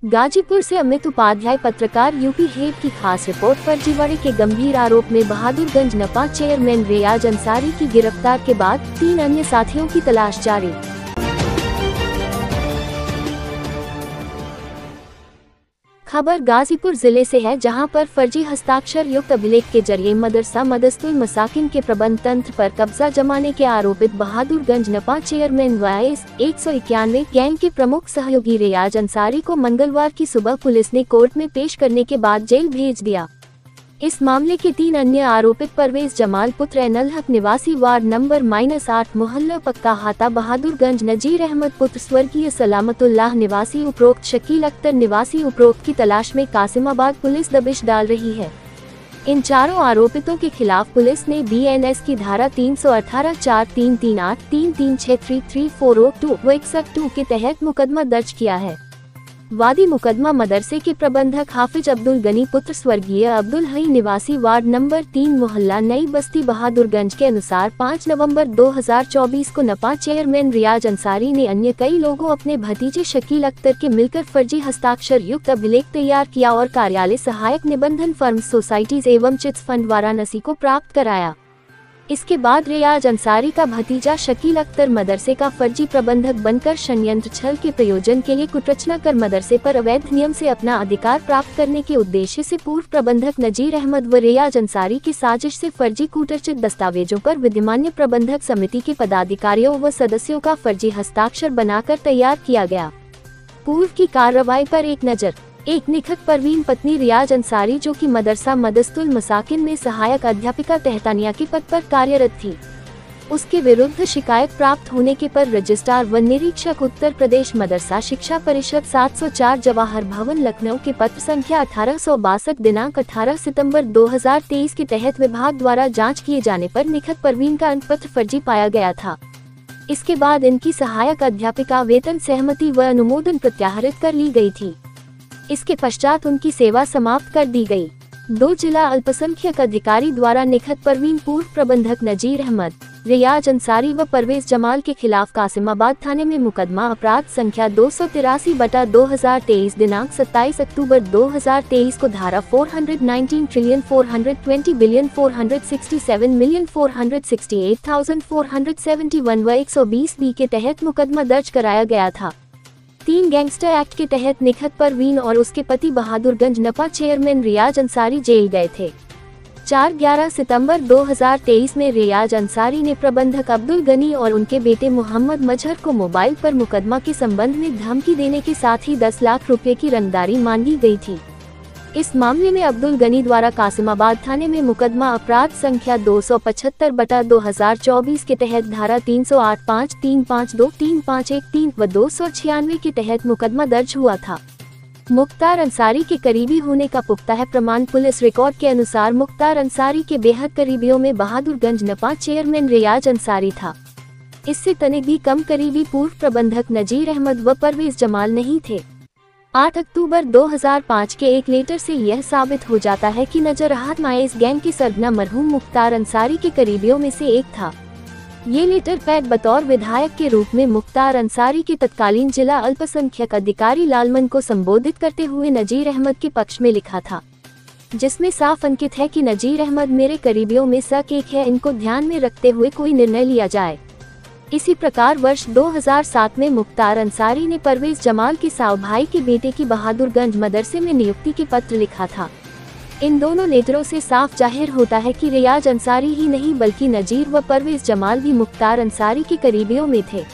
गाजीपुर से अमित उपाध्याय पत्रकार UP head की खास रिपोर्ट। फर्जीवाड़े के गंभीर आरोप में बहादुरगंज नपा चेयरमैन रियाज अंसारी की गिरफ्तार के बाद 3 अन्य साथियों की तलाश जारी। खबर गाजीपुर जिले से है, जहां पर फर्जी हस्ताक्षर युक्त अभिलेख के जरिए मदरसा मदस्तुल मसाकिन के प्रबंध तंत्र पर कब्जा जमाने के आरोपित बहादुरगंज नपा चेयरमैन वाइस 191 गैंग के प्रमुख सहयोगी रियाज अंसारी को मंगलवार की सुबह पुलिस ने कोर्ट में पेश करने के बाद जेल भेज दिया। इस मामले के 3 अन्य आरोपित परवेज जमाल पुत्र एनल हक निवासी वार्ड नंबर -8 मोहल्ला पक्का हाता बहादुरगंज, नजीर अहमद पुत्र स्वर्गीय सलामतुल्लाह निवासी उपरोक्त, शकील अख्तर निवासी उपरोक्त की तलाश में कासिमाबाद पुलिस दबिश डाल रही है। इन चारों आरोपितों के खिलाफ पुलिस ने BNS की धारा 318, 4338, 336, 33402 व 162 के तहत मुकदमा दर्ज किया है। वादी मुकदमा मदरसे के प्रबंधक हाफिज अब्दुल गनी पुत्र स्वर्गीय अब्दुल हई निवासी वार्ड नंबर 3 मोहल्ला नई बस्ती बहादुरगंज के अनुसार 5 नवंबर 2024 को नपा चेयरमैन रियाज अंसारी ने अन्य कई लोगों अपने भतीजे शकील अख्तर के मिलकर फर्जी हस्ताक्षर युक्त अभिलेख तैयार किया और कार्यालय सहायक निबंधन फर्म सोसाइटीज एवं चिट्स फंड वाराणसी को प्राप्त कराया। इसके बाद रियाज अंसारी का भतीजा शकील अख्तर मदरसे का फर्जी प्रबंधक बनकर षड्यंत्र छल के प्रयोजन के लिए कुटरचना कर मदरसे पर अवैध नियम से अपना अधिकार प्राप्त करने के उद्देश्य से पूर्व प्रबंधक नजीर अहमद व रियाज अंसारी की साजिश से फर्जी कूटरचित दस्तावेजों पर विद्यमान प्रबंधक समिति के पदाधिकारियों व सदस्यों का फर्जी हस्ताक्षर बनाकर तैयार किया गया। पूर्व की कार्रवाई पर एक नजर। एक निखत परवीन पत्नी रियाज अंसारी, जो कि मदरसा मदस्तुल मसाकिन में सहायक अध्यापिका तहतानिया के पद पर कार्यरत थी, उसके विरुद्ध शिकायत प्राप्त होने के पर रजिस्ट्रार व निरीक्षक उत्तर प्रदेश मदरसा शिक्षा परिषद 704 जवाहर भवन लखनऊ के पत्र संख्या 1862 दिनांक 18 सितंबर 2023 के तहत विभाग द्वारा जांच किए जाने पर निखत परवीन का अंकपत्र फर्जी पाया गया था। इसके बाद इनकी सहायक अध्यापिका वेतन सहमति व अनुमोदन प्रत्याहृत कर ली गई थी। इसके पश्चात उनकी सेवा समाप्त कर दी गई। 2 जिला अल्पसंख्यक अधिकारी द्वारा निखत परवीन, पूर्व प्रबंधक नजीर अहमद, रियाज अंसारी व परवेज जमाल के खिलाफ कासिमाबाद थाने में मुकदमा अपराध संख्या 283/2023 दिनांक 27 अक्टूबर 2023 को धारा 419,420,467,468,471 व 120B के तहत मुकदमा दर्ज कराया गया था। 3 गैंगस्टर एक्ट के तहत निखत परवीन और उसके पति बहादुरगंज नपा चेयरमैन रियाज अंसारी जेल गए थे। 4-11 सितंबर 2023 में रियाज अंसारी ने प्रबंधक अब्दुल गनी और उनके बेटे मोहम्मद मजहर को मोबाइल पर मुकदमा के संबंध में धमकी देने के साथ ही 10 लाख रुपए की रंगदारी मांगी गई थी। इस मामले में अब्दुल गनी द्वारा कासिमाबाद थाने में मुकदमा अपराध संख्या 275/2024 के तहत धारा 308, 5, 352, 351 व 296 के तहत मुकदमा दर्ज हुआ था। मुख्तार अंसारी के करीबी होने का पुख्ता है प्रमाण। पुलिस रिकॉर्ड के अनुसार मुख्तार अंसारी के बेहद करीबियों में बहादुरगंज नपा चेयरमैन रियाज अंसारी था। इससे तनिक भी कम करीबी पूर्व प्रबंधक नजीर अहमद व परवेज जमाल नहीं थे। 8 अक्टूबर 2005 के एक लेटर से यह साबित हो जाता है कि नजरहात माइस गैंग के सरगना मरहूम मुख्तार अंसारी के करीबियों में से एक था। ये लेटर पैड बतौर विधायक के रूप में मुख्तार अंसारी के तत्कालीन जिला अल्पसंख्यक अधिकारी लालमन को संबोधित करते हुए नजीर अहमद के पक्ष में लिखा था, जिसमें साफ अंकित है कि नजीर अहमद मेरे करीबियों में से एक है, इनको ध्यान में रखते हुए कोई निर्णय लिया जाए। इसी प्रकार वर्ष 2007 में मुख्तार अंसारी ने परवेज जमाल के साव भाई के बेटे की बहादुरगंज मदरसे में नियुक्ति के पत्र लिखा था। इन दोनों लेटरों से साफ जाहिर होता है कि रियाज अंसारी ही नहीं बल्कि नजीर व परवेज जमाल भी मुख्तार अंसारी के करीबियों में थे।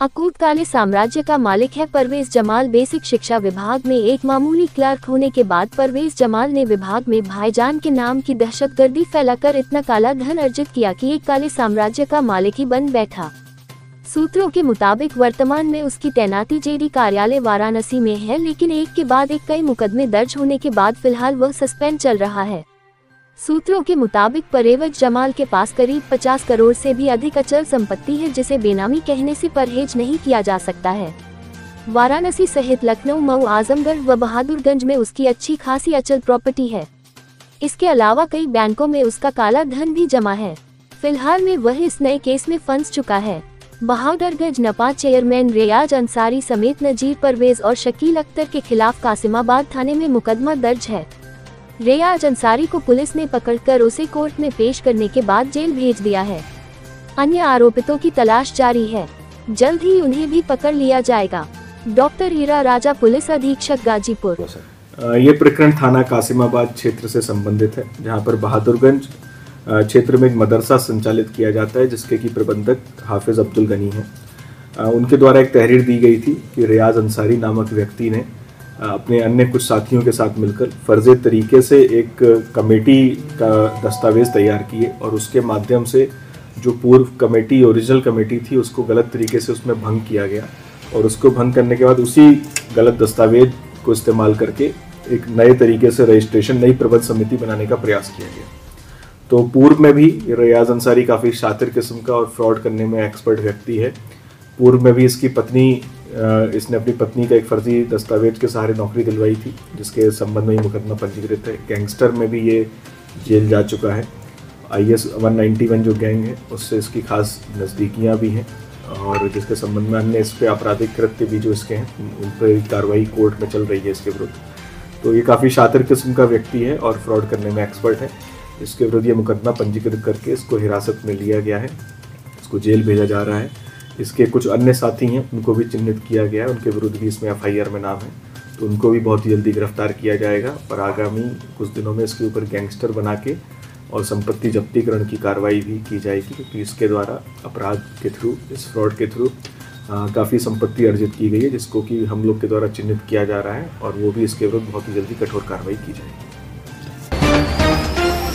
अकूत काले साम्राज्य का मालिक है परवेज जमाल। बेसिक शिक्षा विभाग में एक मामूली क्लर्क होने के बाद परवेज जमाल ने विभाग में भाईजान के नाम की दहशतगर्दी फैलाकर इतना काला धन अर्जित किया कि एक काले साम्राज्य का मालिक ही बन बैठा। सूत्रों के मुताबिक वर्तमान में उसकी तैनाती जेडी कार्यालय वाराणसी में है, लेकिन एक के बाद एक कई मुकदमे दर्ज होने के बाद फिलहाल वह सस्पेंड चल रहा है। सूत्रों के मुताबिक परवेज जमाल के पास करीब 50 करोड़ से भी अधिक अचल संपत्ति है, जिसे बेनामी कहने से परहेज नहीं किया जा सकता है। वाराणसी सहित लखनऊ, मऊ, आजमगढ़ व बहादुरगंज में उसकी अच्छी खासी अचल प्रॉपर्टी है। इसके अलावा कई बैंकों में उसका काला धन भी जमा है। फिलहाल में वह इस नए केस में फंस चुका है। बहादुरगंज नपा चेयरमैन रियाज अंसारी समेत नजीर परवेज और शकील अख्तर के खिलाफ कासिमाबाद थाने में मुकदमा दर्ज है। रियाज अंसारी को पुलिस ने पकड़कर उसे कोर्ट में पेश करने के बाद जेल भेज दिया है। अन्य आरोपितों की तलाश जारी है, जल्द ही उन्हें भी पकड़ लिया जाएगा। डॉक्टर हीरा राजा, पुलिस अधीक्षक, गाजीपुर। ये प्रकरण थाना कासिमाबाद क्षेत्र से संबंधित है, जहां पर बहादुरगंज क्षेत्र में एक मदरसा संचालित किया जाता है, जिसके की प्रबंधक हाफिज अब्दुल गनी हैं। उनके द्वारा एक तहरीर दी गई थी कि रियाज अंसारी नामक व्यक्ति ने अपने अन्य कुछ साथियों के साथ मिलकर फर्जी तरीके से एक कमेटी का दस्तावेज तैयार किए और उसके माध्यम से जो पूर्व कमेटी, ओरिजिनल कमेटी थी, उसको गलत तरीके से उसमें भंग किया गया और उसको भंग करने के बाद उसी गलत दस्तावेज को इस्तेमाल करके एक नए तरीके से रजिस्ट्रेशन, नई प्रबंध समिति बनाने का प्रयास किया गया। तो पूर्व में भी रियाज अंसारी काफ़ी शातिर किस्म का और फ्रॉड करने में एक्सपर्ट व्यक्ति है। पूर्व में भी इसने अपनी पत्नी का एक फर्जी दस्तावेज के सहारे नौकरी दिलवाई थी, जिसके संबंध में ये मुकदमा पंजीकृत है। गैंगस्टर में भी ये जेल जा चुका है। IS 191 जो गैंग है उससे इसकी खास नज़दीकियाँ भी हैं और जिसके संबंध में अन्य इस पर आपराधिक कृत्य भी जो इसके हैं उन पर कार्रवाई कोर्ट में चल रही है इसके विरुद्ध। तो ये काफ़ी शातिर किस्म का व्यक्ति है और फ्रॉड करने में एक्सपर्ट है। इसके विरुद्ध ये मुकदमा पंजीकृत करके इसको हिरासत में लिया गया है, इसको जेल भेजा जा रहा है। इसके कुछ अन्य साथी हैं, उनको भी चिन्हित किया गया है, उनके विरुद्ध भी इसमें FIR में नाम है, तो उनको भी बहुत ही जल्दी गिरफ्तार किया जाएगा और आगामी कुछ दिनों में इसके ऊपर गैंगस्टर बना के और संपत्ति जब्तीकरण की कार्रवाई भी की जाएगी, क्योंकि इसके द्वारा अपराध के थ्रू, इस फ्रॉड के थ्रू काफ़ी संपत्ति अर्जित की गई है, जिसको कि हम लोग के द्वारा चिन्हित किया जा रहा है और वो भी इसके विरुद्ध बहुत ही जल्दी कठोर कार्रवाई की जाएगी।